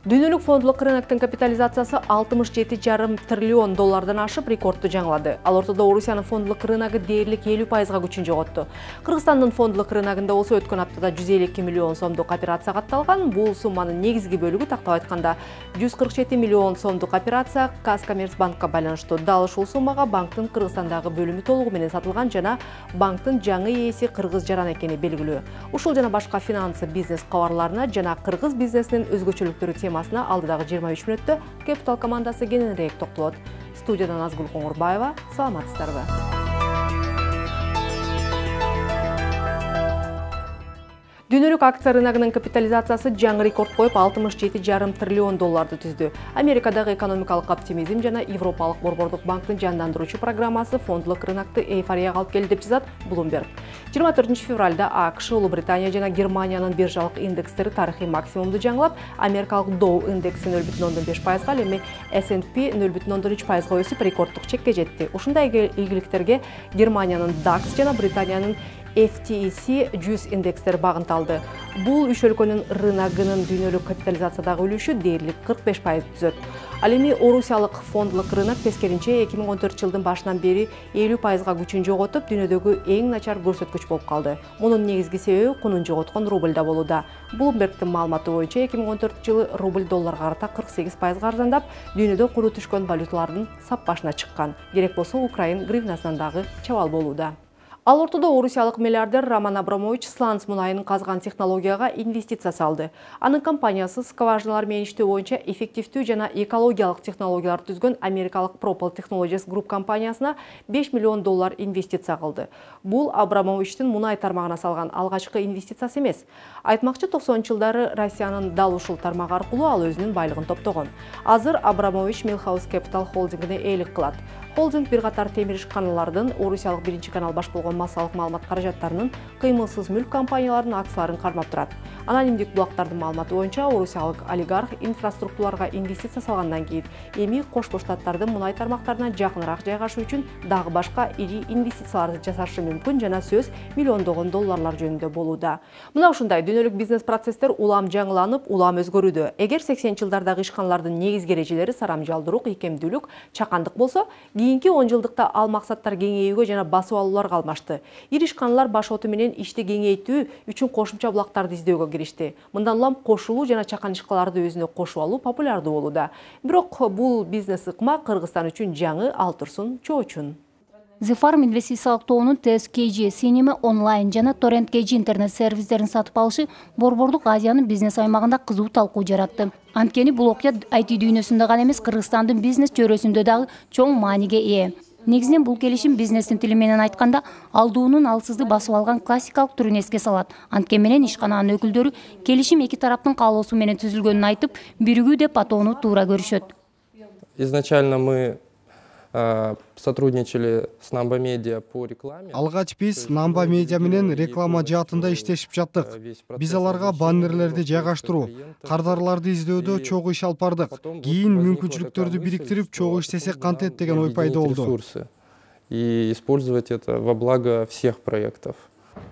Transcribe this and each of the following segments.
Дүйнөлүк фондлук рыноктун капитализациясы 67,5 триллион доллардан ашып рекордду жаңылады. Ал ортодо Орусиянын фондлук рыногу дээрлик 50%га күчүн жоготту. Кыргызстандын фондлук рыногунда болсо өткөн аптада 152 миллион сомдук операция катталган. Бул сумманын негизги бөлүгү, тактап айтканда, 147 миллион сомдук операция Казкоммерцбанкка байланыштуу. Дал ушул суммага банктын Кыргызстандагы бөлүмү толугу менен сатылган жана банктын жаңы ээси Кыргыз Жаран экени белгилүү. Ушул жана башка финансы бизнес кабарларына жана кыргыз бизнесинин өзгөчөлүктөрү темасына алдыдагы 23 мүнөттө Capital командасы кененирээк токтолот. Студиядан Азгүл Коңурбаева, саламатсыздарбы? Дүйнөлүк акция рыногунун капитализациясы жаңы рекорд коюп 67,5 триллион долларды түздү. Америкадагы экономикалык оптимизм жана Европалык борбордук банктын жандандыруучу программасы фондлук рынокту эйфорияга алып келди деп жазат Bloomberg. 24 февралда АКШ, Улуу Британия жана Германиянын биржалык индекстери тарыхый максимумду жаңылап, Америкалык Dow индекси 0,5%, ал эми S&P 0,3%га өсүп рекорддук чекке жетти. Ушундай ийгиликтерге Германиянын DAX жана Британиянын FTSE 100 индекстери багынталды. Бул үч өлкөнүн рыногунун дүйнөлүк капитализациядагы үлүшү дээрлик 45% түзөт. Ал эми Орусиялык фондлук рынок тескеринче 2014 жылдын башынан бери 50%га күчүн жоготуп, дүйнөдөгү эң начар көрсөткүч болуп калды. Мунун негизги себеби кунун жоготкон рубльда болууда. Bloomberg'тин маалыматы боюнча 2014 жылы рубль долларга карата 48% арзандап, дүйнөдө куру түшкөн валюталардын сап башына чыккан. Керек болсо Украин гривнасынан дагы чабал болууда. Ал ортодо орусиялык миллиардер Роман Абрамович сланц мунайын казган технологияга инвестиция салды. Анын компаниясы скважиналар менен иштөө боюнча эффективдүү жана экологиялык технологиялар түзгөн америкалык Propel Technologies Group компаниясына $5 миллион инвестиция кылды. Бул Абрамовичтин мунай тармагына салган алгачкы инвестициясы эмес. Айтмакчы 90-жылдары Россиянын дал ушул тармагы аркылуу ал өзүнүн байлыгын топтогон. Азыр Абрамович Millhouse Capital холдингине ээлик кылат. Холдинг бир катар темир ишканалардын, Орусиялык биринчи канал баш болгон массалык маалымат каражаттарынын, кыймылсыз мүлк компанияларынын акцияларын кармап турат. Анонимдик булактардын маалыматы боюнча орусиялык олигарх инфраструктураларга инвестиция салгандан кийин эми Кошмо Штаттардын мунай тармактарына жакыныраак жайгашуу үчүн дагы башка ири инвестицияларды жасашы мүмкүн жана сөз миллиондогон долларлар жөнүндө болууда. Мына ушундай дүйнөлүк бизнес процесстер улам жаңыланып, улам өзгөрүүдө. Эгер 80-жылдардагы ишканалардын негизги эрежелери сарамжалдуулук, ийкемдүүлүк, чакандык болсо, кийинки 10 жылдыкта ал максаттар кеңейүүгө жана басып алууларга алмашты. Ири ишканалар баш оту менен ишти кеңейтүү үчүн кошумча булактарды издөөгө киришти. Мындан улам кошулуу жана чакан ишкаларды өзүнө кошуп алуу популярдуу болууда. Бирок бул бизнес ыкма Кыргызстан үчүн жаңы алтырсун чоочун. The Farm инвестициялык тобунун TSKG Cinema онлайн жана Torrent KG интернет сервистерин сатып алышы борбордук Азиянын бизнес аймагында кызуу талкуу жаратты. Анткени бул окуя IT дүйнөсүндө гана эмес, Кыргызстандын бизнес чөйрөсүндө дагы чоң мааниге ээ. Негизинен бул келишим бизнестин тили менен айтканда алдуунун алсызды басып алган классикалык түрүн эске салат. Анткени менен ишкананын өкүлдөрү келишим эки тараптын каалоосу менен түзүлгөнүн айтып, биригүү деп атоону туура көрүшөт. Изначально мы сотрудничали с Namba Media по рекламе. Алгач биз Namba Media менен реклама жаатында иштешип жаттык. Биз аларга баннерлерди жайгаштыруу, кардарларды издөөдө чогуу иш алып бардык. Кийин мүмкүнчүлүктөрдү бириктирип чогуу иштесек кантет деген ой пайда болду. И использовать это во благо всех проектов.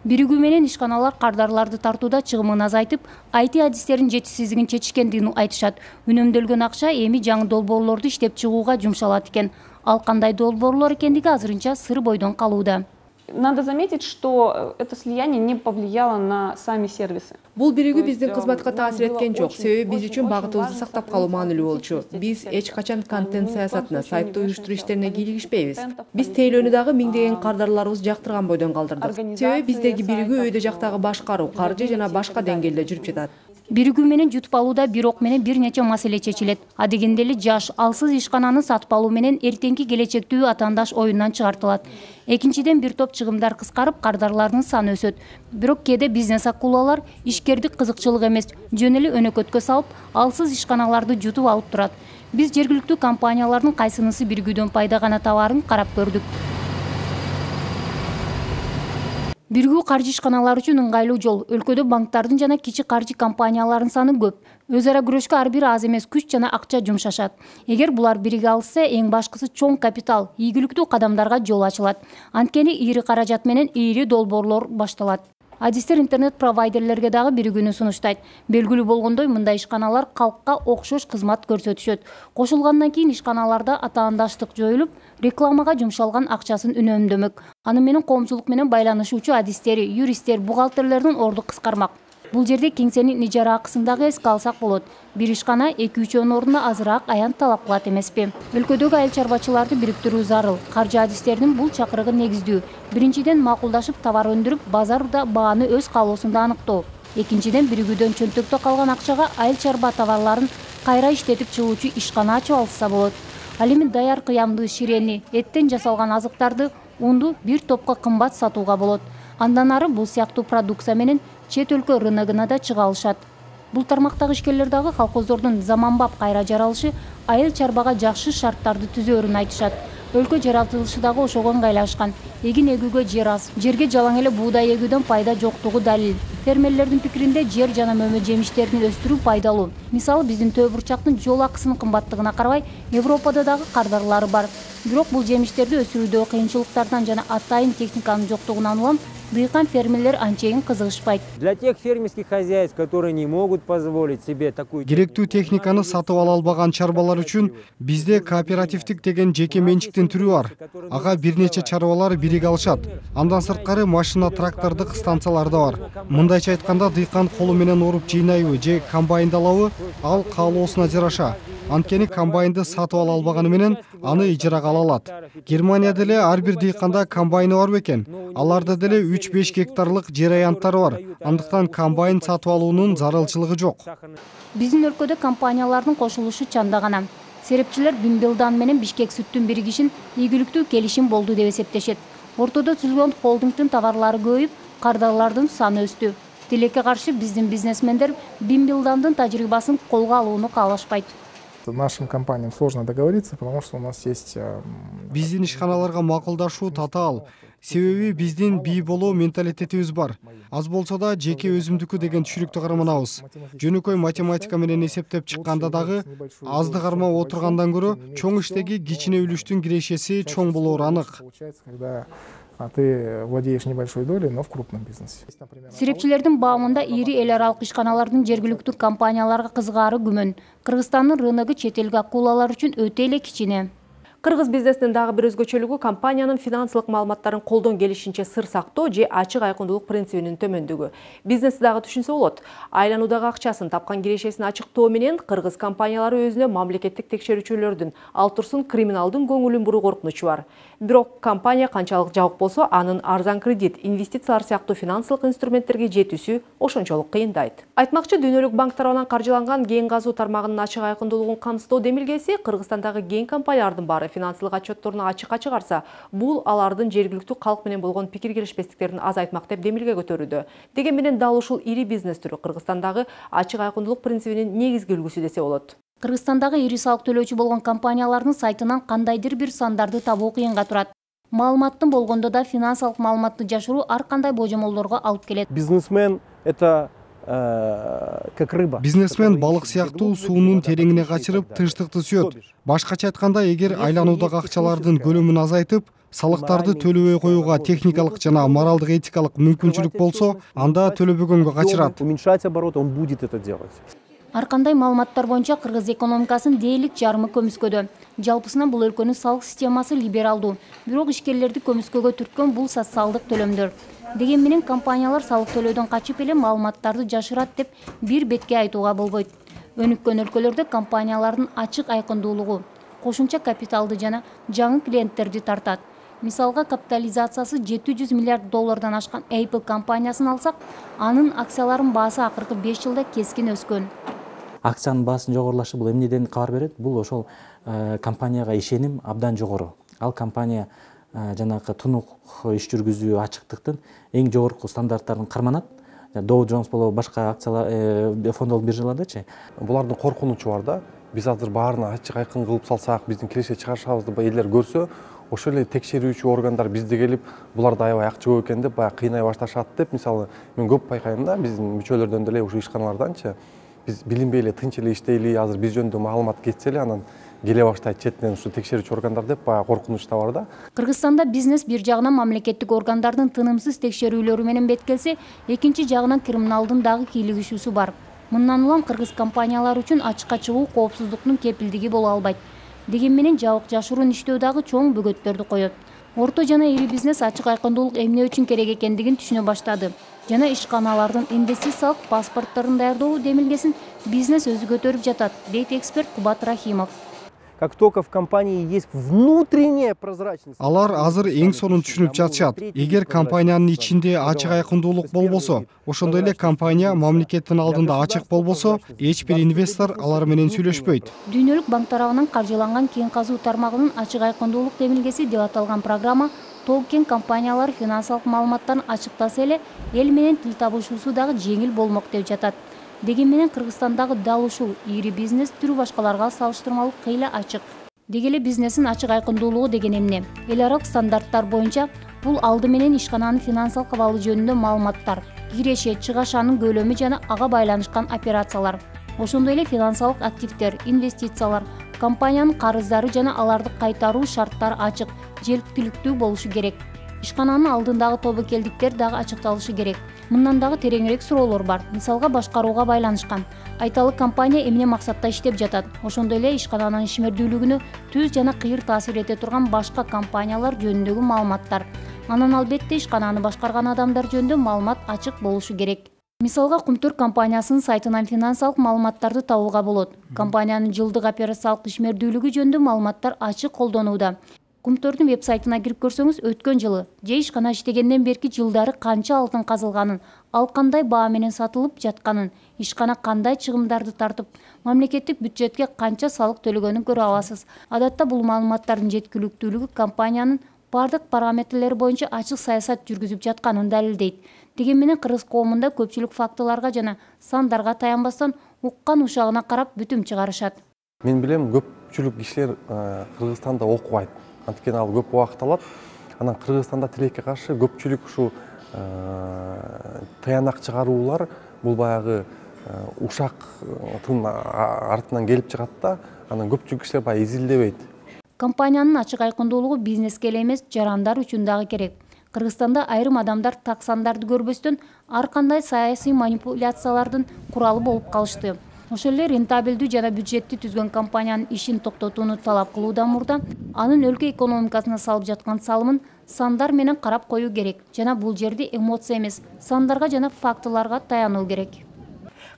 Биригүү менен ишканалар кардарларды тартууда чыгымын азайтып, IT адистерин жетишсиздигин чечишкендигин айтышат. Үнөмдөлгөн акча эми жаңы долбоорлорду иштеп чыгууга жумшалат экен. Ал кандай долбоорлор экендиги азырынча сыр бойдон калууда. Надо заметить, что это слияние не повлияло на сами сервисы. Бул биригүү биздин кызматка таасир эткен жок. Себеби биз үчүн багытыбызды сактап калуу маанилүү болчу. Биз эч качан контент саясатына, сайттуу уюштуруу иштерине кийлигишпейбиз. Биз тейлөөнү дагы миңдеген кардарларыбыз жактырган бойдон калдырдык. Себеби биздеги биригүү өйдө жактагы башкаруу, каржы жана башка деңгээлде жүрүп жатат. Биригүү менен жутуп алууда бир ок менен бир нече маселе чечилет. Адегенде эле жаш, алсыз ишкананы сатып алуу менен эртеңки келечектүү атаандаш оюндан чыгартылат. Экинчиден бир топ чыгымдар кыскарып, кардарлардын саны өсөт. Бирок кээде бизнес акулалар ишкердик кызыкчылык эмес, жөн эле өнөкөткө салып, алсыз ишканаларды жутуп алып турат. Биз жергиликтүү компаниялардын кайсынысы биригүүдөн пайда гана табаарын карап көрдүк. Биригүү каржы ишканалары үчүн ыңгайлуу жол. Өлкөдө банктардын жана кичи каржы компанияларынын саны көп. Өз ара күрөшкө ар бир аз эмес күч жана акча жумшашат. Эгер булар бириге алышса, эң башкысы чоң капитал, ийгиликтүү кадамдарга жол ачылат. Анткени ири каражат менен ири долбоорлор башталат. Адистер интернет провайдерлерге дагы биригүүнү сунуштайт. Белгилүү болгондой, мындай ишканалар калкка окшош кызмат көрсөтүшөт. Кошулгандан кийин ишканаларда атаандаштык жоюлуп, рекламага жумшалган акчасын үнөмдөмөк. Аны менен коомчулук менен байланышуучу адистери, юристтер, бухгалтерлердин орду кыскармак. Бул жерде кеңсенин ижара акысын дагы эске алсак болот. Бир ишкана 2-3 ордуна азыраак аянт талап кылат эмеспи? Өлкөдөгү айыл чарбачыларды бириктирүү зарыл. Каржы адистердин бул чакырыгы негиздүү. Биринчиден, макулдашып товар өндүрүп, базарда бааны өз каалоосунда аныктоо. Экинчиден, биригүүдөн чөнтөктө калган акчага айыл чарба товарларын кайра иштетип чыгуучу ишкана ачып алса болот. Ал эми даяр кыямды, ширени, эттен жасалган азыктарды, унду бир топко кымбат сатууга болот. Андан ары бул сыяктуу продукция менен чет өлкө рыногуна да чыга алышат. Бул тармактагы ишкерлер дагы колхоздордун заманбап кайра жаралышы айыл чарбага жакшы шарттарды түзөөрүн айтышат. Өлкө жаратылышы дагы ошого ыңгайлашкан. Эгин эгүүгө жер аз, жерге жалаң эле буудай эгүүдөн пайда жоктугу далил. Фермерлердин пикиринде жер жана мөмө жемиштерин өстүрүү пайдалуу. Мисалы, биздин Төө бурчактын жол акысынын кымбаттыгына карабай, Европада дагы кардарлары бар. Бирок бул жемиштерди өсүрүүдөгү кыйынчылыктардан жана атайын техниканын жоктугунан улам дыйкан фермерлер анчейин кызыгышпайт. Для тех фермерских хозяйств, которые не могут позволить себе такую... Керектүү техниканы сатып ала албаган чарбалар үчүн бизде кооперативдик деген жеке менчиктин түрү бар. Ага бир нече чарбалар бириге алышат. Андан сырткары машина, трактордук станциялар да бар. Мындайча айтканда, дыйкан колу менен уруп жыйнайбы же комбайнды алабы, ал каалоосуна жараша. Анткени комбайнды сатып ала албаганы менен аны ижарага ала алат. Германияда эле ар бир дыйканда комбайны бар бекен. Аларда деле 3-5 гектарлык жер аянттары бар. Андыктан комбайн сатып алуунун зарылчылыгы жок. Биздин өлкөдө компаниялардын кошулушу чанда гана. Серепчилер Бимбилдан менен Бишкек сүттүн биригишин ийгиликтүү келишим болду деп эсептешет. Ортодо түзүлгөн холдингдин товарлары көбөйүп, кардарлардын саны өстү. Тилекке каршы биздин бизнесмендер Бимбилдандын тажрыйбасын колго алууну каалашпайт. Нашим компаниям сложно договориться, потому что у нас есть... Биздин ишканаларга макулдашуу татаал. Себеби биздин бий болуу менталитетибиз бар. Аз болсо да жеке өзүмдүкү деген түшүнүктү карманабыз. Жөнөкөй математика менен эсептеп чыкканда дагы азды кармап отургандан көрө чоң иштеги кичине үлүштүн кирешеси чоң болоору анык. А ты владеешь небольшой долей, но в крупном бизнесе. Серепчилердин баамында ири эл аралык ишканалардын жергиликтүү компанияларга кызыгаары күмөн. Кыргызстандын рыногу чет элге акуулалар үчүн өтө эле кичине. Кыргыз бизнесинин дагы бир өзгөчөлүгү компаниянын финансылык маалыматтарын колдон келишинче сыр сактоо же ачык айкындуулук принцибинин төмөндүгү. Бизнести дагы түшүнсө болот. Айлануудагы акчасын тапкан кирешесин ачыктоо менен кыргыз компаниялары өзүнө мамлекеттик текшерүүчүлөрдүн, ал турсун криминалдын көңүлүн буруу коркунучу бар. Бирок компания канчалык жабык болсо, анын арзан кредит, инвестициялар сыяктуу финансылык инструменттерге жетүүсү ошончолук кыйындайт. Айтмакчы, дүйнөлүк банк тарабынан каржыланган кен казуу тармагынын ачык айкындуулугун камсыздоо демилгеси Кыргызстандагы кен компаниялардын баары финансылык отчетторуна ачыкка чыгарса, бул алардын жергиликтүү калк менен болгон пикир келишпестиктерин азайтмак деп демилге көтөрүүдө. Деген менен дал ушул ири бизнес түрү Кыргызстандагы ачык айкындуулук принцибинин негизги үлгүсү десе болот. Кыргызстандагы ири салык төлөөчү болгон компаниялардын сайтынан кандайдыр бир сандарды табуу кыйынга турат. Маалыматтын болгондо да финансылык маалыматты жашыруу ар кандай божомолдорго алып келет. Бизнесмен — это как рыба. Бизнесмен балык сыяктуу суунун тереңине качырып тынчтыкты сүйөт. Башкача айтканда, эгер айлануудагы акчалардын көлөмүн азайтып, салыктарды төлөбөй коюуга техникалык жана моралдык этикалык мүмкүнчүлүк болсо, анда төлөбөгөнгө качырат. Уменьшать оборот, он будет это делать. Ар кандай маалыматтар боюнча кыргыз экономикасынын дээрлик жарымы көмүскөдө. Жалпысынан бул өлкөнүн салык системасы либералдуу. Бирок ишкерлерди көмүскөгө түрткөн бул социалдык төлөмдөр. Деген менен компаниялар салык төлөөдөн качып эле маалыматтарды жашырат деп бир бетке айтууга болбойт. Өнүккөн өлкөлөрдө компаниялардын ачык айкындуулугу кошумча капиталды жана жаңы клиенттерди тартат. Мисалга, капитализациясы $700 миллиард ашкан Apple компаниясын алсак, анын акцияларынын баасы акыркы 5 жылда кескин өскөн. Акциянын баасынын жогорулашы бул эмнеден кабар берет? Бул ошол компанияга ишеним абдан жогору. Ал компания жанагы тунук иш жүргүзүү ачыктыктын эң жогорку стандарттарын карманат. Dow Jones болобу башка акциялар фондолук биржалардачы. Булардын коркунучу бар да. Биз азыр баарына ачык айкын кылып салсак, биздин киреше чыгарышыбызды элдер көрсө, ошол эле текшерүүчү органдар бизде келип, буларда аябай акча көп экен деп, баягы кыйнай башташат деп, мисалы, мен көп байкайм да, биздин мүчөлөрдөн деле ушу ишканаларданчы. Биз билинбей эле тынч эле иштейли, азыр биз жөнүндө маалымат кетсе эле, анан келе баштайт четинен ушу текшерүүчү органдар деп баягы коркунуч да бар да. Кыргызстанда бизнес бир жагынан мамлекеттик органдардын тынымсыз текшерүүлөрү менен беткелсе, экинчи жагынан криминалдын дагы кийлигишүүсү бар. Мындан улам кыргыз компаниялар үчүн ачыкка чыгуу коопсуздуктун кепилдиги боло албайт. Деген менен жабык жашыруун иштөө дагы чоң бөгөттөрдү коет. Орто жана ири бизнес ачык айкындуулук эмне үчүн керек экендигин түшүнө баштады. Жана ишканалардын инвестициялык паспортторун даярдоо демилгесин бизнес өзү көтөрүп жатат, дейт эксперт Кубат Рахимов. Как только в компании есть внутренняя прозрачность. Алар азыр эң сонун түшүнүп жатышат. Эгер компаниянын ичинде ачык айкындуулук болбосо, ошондой эле компания мамлекеттин алдында ачык болбосо, эч бир инвестор алар менен сүйлөшпөйт. Дүйнөлүк банк тарабынан каржыланган кен казуу тармагынын ачык айкындуулук демилгеси деп аталган программа топ-кен компаниялар финансылык маалыматтарын ачыктаса эле эл менен тил табышуусу дагы жеңил болмок деп жатат. Деген менен Кыргызстандагы дал ушул ири бизнес түрү башкаларга салыштырмалуу кыйла ачык. Деги эле бизнестин ачык айкындуулугу деген эмне? Эл аралык стандарттар боюнча бул алды менен ишкананын финансылык абалы жөнүндө маалыматтар, киреше, чыгашанын көлөмү жана ага байланышкан операциялар. Ошондой эле финансылык активдер, инвестициялар, компаниянын карыздары жана аларды кайтаруу шарттары ачык, желпиликтүү болушу керек. Ишкананын алдындагы тобокелдиктер дагы ачыкталышы керек. Мындан дагы тереңирээк суроолор бар. Мисалга башкарууга байланышкан. Айталы компания эмне максатта иштеп жатат? Ошондой эле ишкананын ишмердүүлүгүнө түз жана кыйыр таасир эте турган башка компаниялар жөнүндөгү маалыматтар. Анан албетте ишкананы башкарган адамдар жөнүндө маалымат ачык болушу керек. Мисалга Кумтөр компаниясынын сайтынан финансылык маалыматтарды табууга болот. Компаниянын жылдык операциялык ишмердүүлүгү жөнүндө маалыматтар ачык колдонууда. Кумтөрдүн веб-сайтына кирип көрсөңүз, өткөн жылы же ишкана иштегенден берки жылдары канча алтын казылганын, ал кандай баа менен сатылып жатканын, ишкана кандай чыгымдарды тартып, мамлекеттик бюджетке канча салык төлөгөнүн көрө аласыз. Адатта бул маалыматтардын жеткиликтүүлүгү компаниянын бардык параметрлери боюнча ачык саясат жүргүзүп жатканын далилдейт. Деген менен кыргыз коомунда көпчүлүк фактыларга жана сандарга таянбастан уккан ушагына карап бүтүм чыгарышат. Мен билем, көпчүлүк кишилер Кыргызстанда окубайт. Анткени ал көп убакыт алат. Анан Кыргызстанда тилекке каршы көпчүлүк ушу таянак чыгаруулар бул баягы ушактын артынан келип чыгат да, анан көпчүлүк кишилер баягы изилдебейт. Компаниянын ачык айкындуулугу бизнеске эле эмес, жарандар үчүн дагы керек. Кыргызстанда айрым адамдар таксандарды көрбөстөн ар кандай саясий манипуляциялардын куралы болуп калышты. Ошол эле рентабелдүү жана бюджетти түзгөн компаниянын ишин токтотууну талап кылуудан мурда анын өлкө экономикасына салып жаткан салымын сандар менен карап коюу керек. Жана бул жерде эмоция эмес, сандарга жана фактыларга таянуу керек.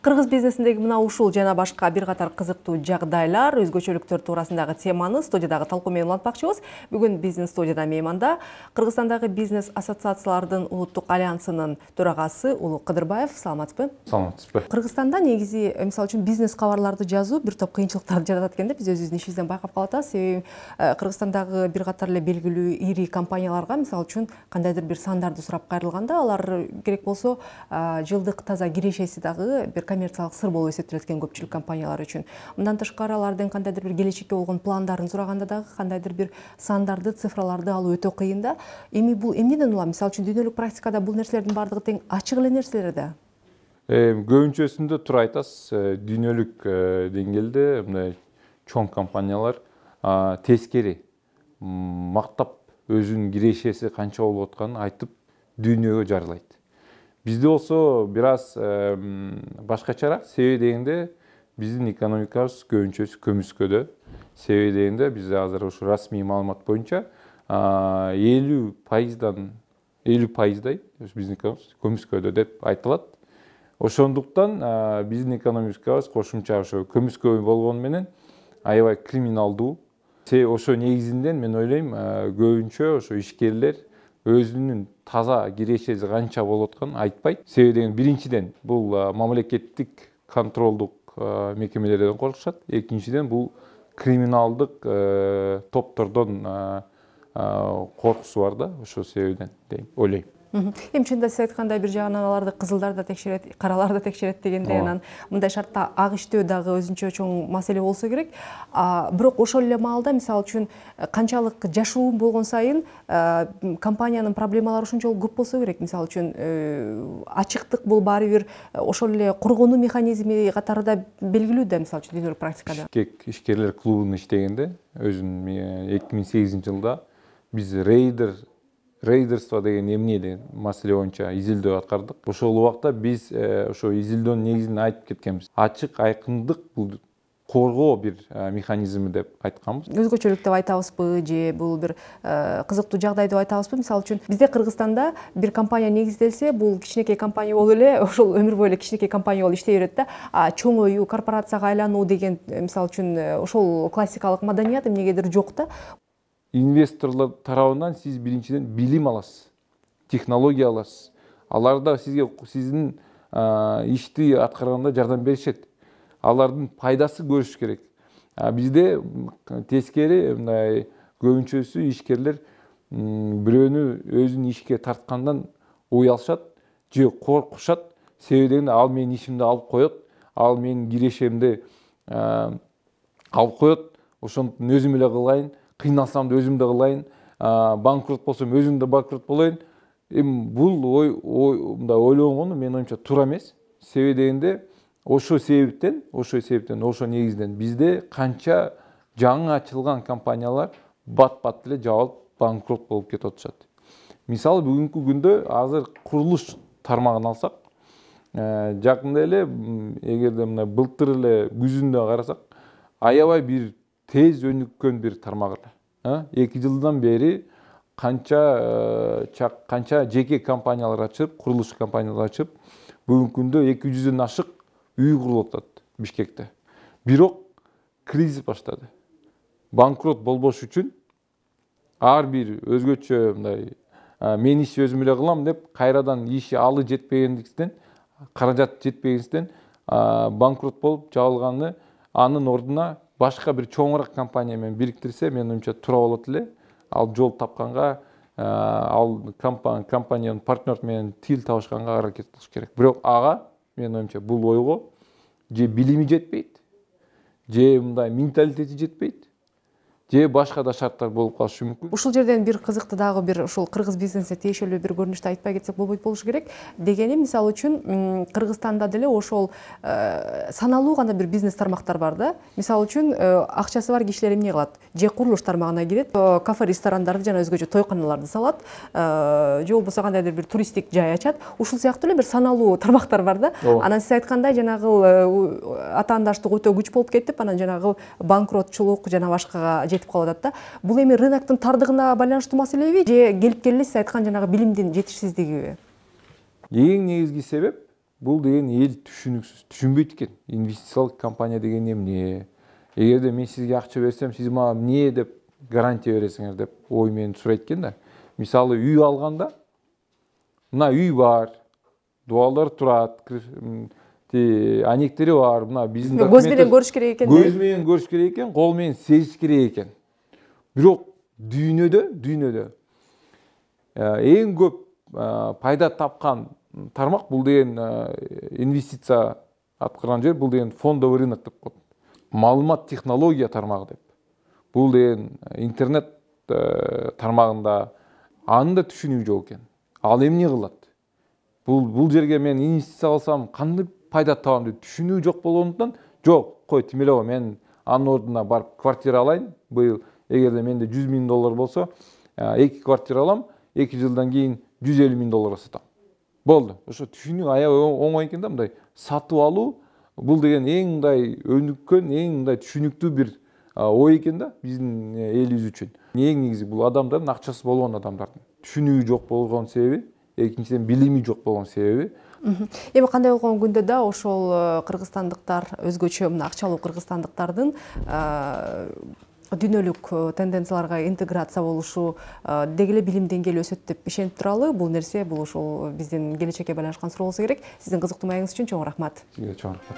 Кыргыз бизнесиндеги мына ушул жана башка бир катар кызыктуу жагдайлар, өзгөчөлүктөр туурасындагы теманы студиядагы талкуу менен улантмакчыбыз. Бүгүн бизнес студияда мейманда Кыргызстандагы бизнес ассоциациялардын улуттук альянсынын төрагасы Улуу Кыдырбаев. Саламатсызбы? Саламатсызбы. Кыргызстанда негизи мисалы үчүн бизнес кабарларды жазуу бир топ кыйынчылыктарды жаратат экен да, биз өзүбүздүн ишибизден байкап калып атабыз. Себеби Кыргызстандагы бир катар эле белгилүү ири компанияларга мисалы үчүн кандайдыр бир сандарды сурап кайрылганда, алар керек болсо жылдык таза кирешеси дагы бир коммерциялык сыр болуп эсептелет экен көпчүлүк компаниялар үчүн. Мындан тышкары алардын кандайдыр бир келечекке болгон пландарын сураганда дагы кандайдыр бир сандарды, цифраларды алуу өтө кыйын да. Эми бул эмнеден улам? Мисалы үчүн дүйнөлүк практикада бул нерселердин бардыгы тең ачык эле нерселер да. Көбүнчөсүндө туура айтасыз, дүйнөлүк деңгээлде мындай чоң компаниялар тескери мактап өзүнүн кирешеси канча болуп атканын айтып дүйнөгө жарылайт. Бизде болсо бир аз башкачараак. Себеби дегенде биздин экономикабыз көбүнчөсү көмүскөдө. Себеби дегенде бизде азыр ушу расмий маалымат боюнча 50%дан 50%дай биздин экономикабыз көмүскөдө деп айтылат. Ошондуктан биздин экономикабыз кошумча ошо көмүскө болгону менен аябай криминалдуу. Ошо негизинен мен ойлойм, көбүнчө ошо ишкерлер өзүнүн таза кирешеси канча болуп атканын айтпайт. Себеби деген биринчиден бул мамлекеттик контролдук мекемелерден коркушат. Экинчиден бул криминалдык топтордон коркусу бар да, ошол себептен деп ойлойм. Эми чынында сиз айткандай бир жагынан аларды кызылдар да текшерет, каралар да текшерет дегендей, анан мындай шартта ак иштөө дагы өзүнчө чоң маселе болсо керек. Бирок ошол эле маалда мисалы үчүн канчалык жашуу болгон сайын компаниянын проблемалары ошончолук көп болсо керек. Мисалы үчүн ачыктык бул баары бир ошол эле коргонуу механизми катары да белгилүү да, мисалы үчүн дүйнөлүк практикада. Ишкерлер клубунун иштегенде өзүм 2008-жылда биз рейдерство деген эмне деген маселе боюнча изилдөө аткардык. Ошол убакта биз ошо изилдөөнүн негизин айтып кеткенбиз. Ачык айкындык бул коргоо бир механизми деп айтканбыз. Өзгөчөлүк деп айтабызбы же бул бир кызыктуу жагдай деп айтабызбы? Мисалы үчүн бизде Кыргызстанда бир компания негизделсе, бул кичинекей компания болуп эле ошол өмүр бою эле кичинекей компания болуп иштей берет да. Чоңоюу, корпорацияга айлануу деген мисалы үчүн ошол классикалык маданият эмнегедир жок да. Инвесторлор тарабынан сиз биринчиден билим аласыз, технология аласыз. Алар да сизге сиздин ишти аткарганда жардам беришет. Алардын пайдасы көрүш керек. Бизде тескери мындай көбүнчөсү ишкерлер бирөөнү өзүнүн ишке тарткандан уялышат же коркушат. Себеби дегенде ал менин ишимди алып коет, ал менин кирешемди алып коет. Ошондуктан өзүм эле кылайын, кыйналсам да өзүм да кылайын, банкрот болсом өзүм да банкрот болоюн. Эми бул мындай ойлонгону менин оюмча туура эмес. Себеби дегенде ошо себептен, ошо негизден бизде канча жаңы ачылган компаниялар бат-бат эле жабылып банкрот болуп кетип атышат. Мисалы бүгүнкү күндө азыр курулуш тармагын алсак, жакында эле эгерде мына былтыр эле күзүндө карасак, аябай бир тез өнүккөн бир тармак эле. 2 жылдан бери канча жеке компаниялар ачып, курулуш компаниялар ачып, бүгүнкү күндө 200дөн ашык үй курулуп атат Бишкекте. Бирок кризис баштады. Банкрот болбош үчүн ар бир өзгөчө мындай мен ишти өзүм эле кылам деп кайрадан иши алы жетпегендиктен, каражат жетпегендиктен банкрот болуп жабылганы, анын ордуна башка бир чоңураак компания менен бириктирсе, менин оюмча туура болот эле. Ал жол тапканга, ал компаниянын партнер менен тил табышканга аракет кылыш керек. Бирок ага менин оюмча бул ойго же билими жетпейт, же мындай менталитети жетпейт, же башка да шарттар болуп калышы мүмкүн. Ушул жерден бир кызыктуу дагы бир ушул кыргыз бизнесине тиешелүү бир көрүнүштү айтпай кетсек болбойт болушу керек. Дегени мисалы үчүн Кыргызстанда деле ошол саналуу гана бир бизнес тармактар бар да. Мисалы үчүн акчасы бар кишилер эмне кылат? Же курулуш тармагына кирет, кафе, ресторандарды жана өзгөчө тойканаларды салат, же болбосо кандайдыр бир туристтик жай ачат. Ушул сыяктуу эле бир саналуу тармактар бар да. Анан сиз айткандай жанагы атаандаштык өтө күч болуп кетип, анан жанагы банкротчулук жана башкага жетип калып атат да. Бул эми рыноктун тардыгына байланыштуу маселеби же келип келе сиз айткан жанагы билимдин жетишсиздигиби? Эң негизги себеп бул деген эл түшүнбөйт экен. Инвестициялык компания деген эмне? Эгерде мен сизге акча берсем, сиз мага эмне деп гарантия бересиңер деп ой менен сурайт экен да. Мисалы үй алганда, мына үй бар, дуалдар турат, анектери бар, мына биздин көз менен көрүш керек экен. Көз менен көрүш керек экен, кол менен сезиш керек экен. Бирок дүйнөдө эң көп пайда тапкан тармак бул деген инвестиция аткарган жер, бул деген фондовый рынок деп коет. Маалымат технология тармагы деп. Бул деген интернет тармагында анын да түшүнүгү жок экен. Ал эмне кылат? Бул жерге мен инвестиция кылсам кандай пайда табам деп түшүнүү жок болгондуктан, жок, кой тим эле мен анын ордуна барып квартира алайын. Быйыл эгерде менде $100 000 болсо, 2 квартира алам, 2 жылдан кийин $150 000 сатам. Болду. Ошо түшүнүү аябай оңой экен да, мындай сатып алуу бул деген эң мындай өнүккөн, эң мындай түшүнүктүү бир ой экен да биздин элибиз үчүн. Эң негизи бул адамдардын акчасы болгон адамдардын түшүнүгү жок болгон себеби, экинчиден билими жок болгон себеби. Эми кандай болгон күндө да ошол кыргызстандыктар өзгөчө мына акчалуу кыргызстандыктардын дүйнөлүк тенденцияларга интеграция болушу, деги эле билим деңгээли өсөт деп ишенип туралы. Бул нерсе бул ошол биздин келечекке байланышкан суроо болсо керек. Сиздин кызыктуу маегиңиз үчүн чоң рахмат. Сизге чоң рахмат.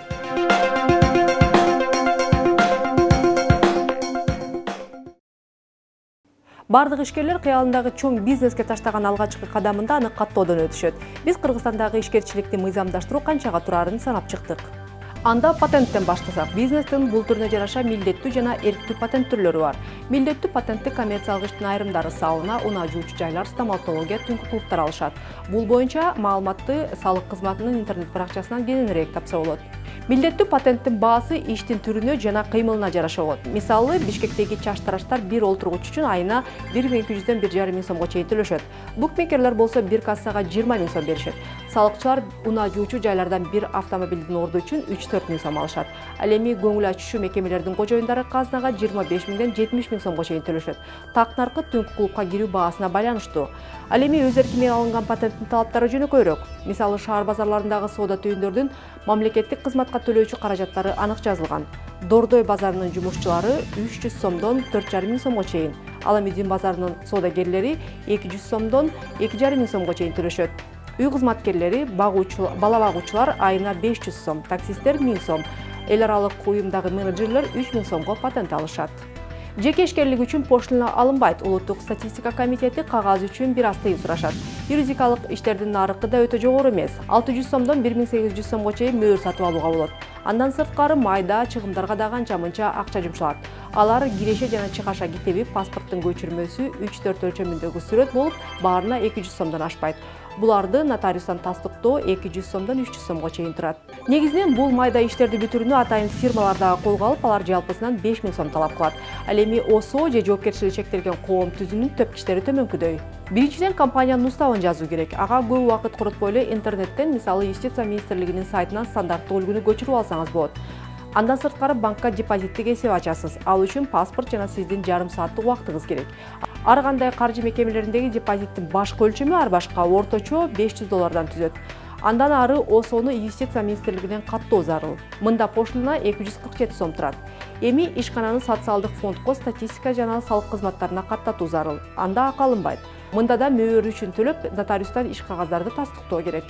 Бардык ишкерлер кыялындагы чоң бизнеске таштаган алгачкы кадамында аны каттоодон өтүшөт. Биз Кыргызстандагы ишкерчиликти мыйзамдаштыруу канчага турарын санап чыктык. Анда патенттен баштасак, бизнестин бул түрүнө жараша милдеттүү жана эрктүү патент түрлөрү бар. Милдеттүү патентти коммерциялык иштин айрымдары сауна, унаа жуучу жайлар, стоматология, түнкү клубтар алышат. Бул боюнча маалыматты салык кызматынын интернет баракчасынан кененирээк тапса болот. Милдеттүү патенттин баасы иштин түрүнө жана кыймылына жараша болот. Мисалы, Бишкектеги чаштараштар бир олтургуч үчүн айына 1200-ден 1,5 сомго чейин төлөшөт. Букмекерлер болсо бир кассага 20 000 сом беришет. Салыкчылар унаа жуучу жайлардан бир автомобилдин орду үчүн 3-4 000 сом алышат. Ал эми көңүл ачуучу мекемелердин кожоюндары казнага 25 000-ден 70 000 сомго чейин төлөшөт. Так наркы түнкү клубка кирүү баасына байланыштуу. Ал эми өз эркинен алынган патенттин талаптары жөнөкөйрөөк. Мисалы, шаар базарларындагы соода түйүндөрдүн мамлекеттик кызматка төлөөчү каражаттары анык жазылган. Дордой базарынын жумушчулары 300 сомдон 4,5 000 сомго чейин, ал эми Дин базарынын соодагерлери 200 сомдон 2,5 000 сомго чейин төлөшөт. Үй кызматкерлери, бала багуучулар айына 500 сом, таксисттер 1000 сом, эл аралык уюмдагы менеджерлер 3000 сомго патент алышат. Жеке ишкерлик үчүн пошлина алынбайт. Улуттук статистика комитети кагаз үчүн бир аз тыйын сурашат. Юридикалык иштердин наркы да өтө жогору эмес. 600 сомдон 1800 сомго чейин мөөр сатып алууга болот. Андан сырткары майда чыгымдарга да канча-мынча акча жумшалат. Алар киреше жана чыгаша китеби, паспорттун көчүрмөсү, 3-4 өлчөмүндөгү сүрөт болуп, баарына 200 сомдон ашпайт. Буларды нотариустан тастыктоо 200 сомдон 300 сомго чейин турат. Негизинен бул майда иштерди бүтүрүүнү атайын фирмалар дагы колго алып, алар жалпысынан 5000 сом талап кылат. Ал эми ОСО же жоопкерчилиги чектелген коом түзүүнүн төпкичтери төмөнкүдөй. Биринчиден, компаниянын уставын жазуу керек. Ага көп убакыт коротпой эле интернеттен, мисалы, Юстиция министрлигинин сайтынан стандарттуу үлгүнү көчүрүп алсаңыз болот. Андан сырткары банкка депозиттик эсеп ачасыз. Ал үчүн паспорт жана сиздин жарым сааттык убактыңыз керек. Ар кандай каржы мекемелериндеги депозиттин башкы өлчөмү ар башка, орточо $500 түзөт. Андан ары ОСОну Юстиция министрлигинен каттоо зарыл. Мында пошлина 247 сом турат. Эми ишкананын социалдык фондко, статистика жана салык кызматтарына каттатуу зарыл. Анда акы алынбайт. Мында да мөөр үчүн төлөп, нотариустан иш кагаздарды тастыктоо керек.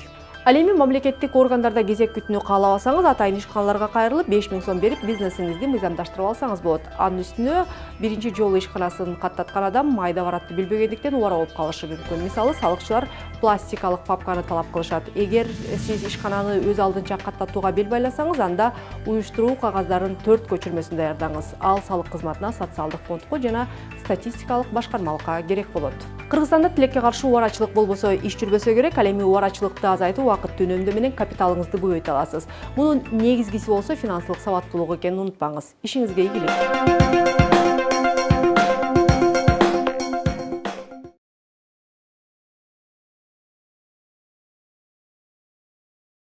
Ал эми мамлекеттик органдарда кезек күтүүнү каалабасаңыз, атайын ишканаларга кайрылып 5000 сом берип бизнесиңизди мыйзамдаштырып алсаңыз болот. Анын үстүнө биринчи жолу ишканасын каттаткан адам майда баратты билбегендиктен убара болуп калышы мүмкүн. Мисалы, салыкчылар пластикалык папканы талап кылышат. Эгер сиз ишкананы өз алдынча каттатууга бел байласаңыз, анда уюштуруу кагаздарын 4 көчүрмөсүн даярдаңыз. Ал салык кызматына, социалдык фондко жана статистикалык башкармалыкка керек болот. Кыргызстанда тилекке каршы убарачылык болбосо иш жүрбөсө керек. Ал эми убарачылыкты азайтып, убакытты үнөмдөө менен капиталыңызды көбөйтө аласыз. Мунун негизгиси болсо финансылык сабаттуулук экенин унутпаңыз. Ишиңизге ийгилик.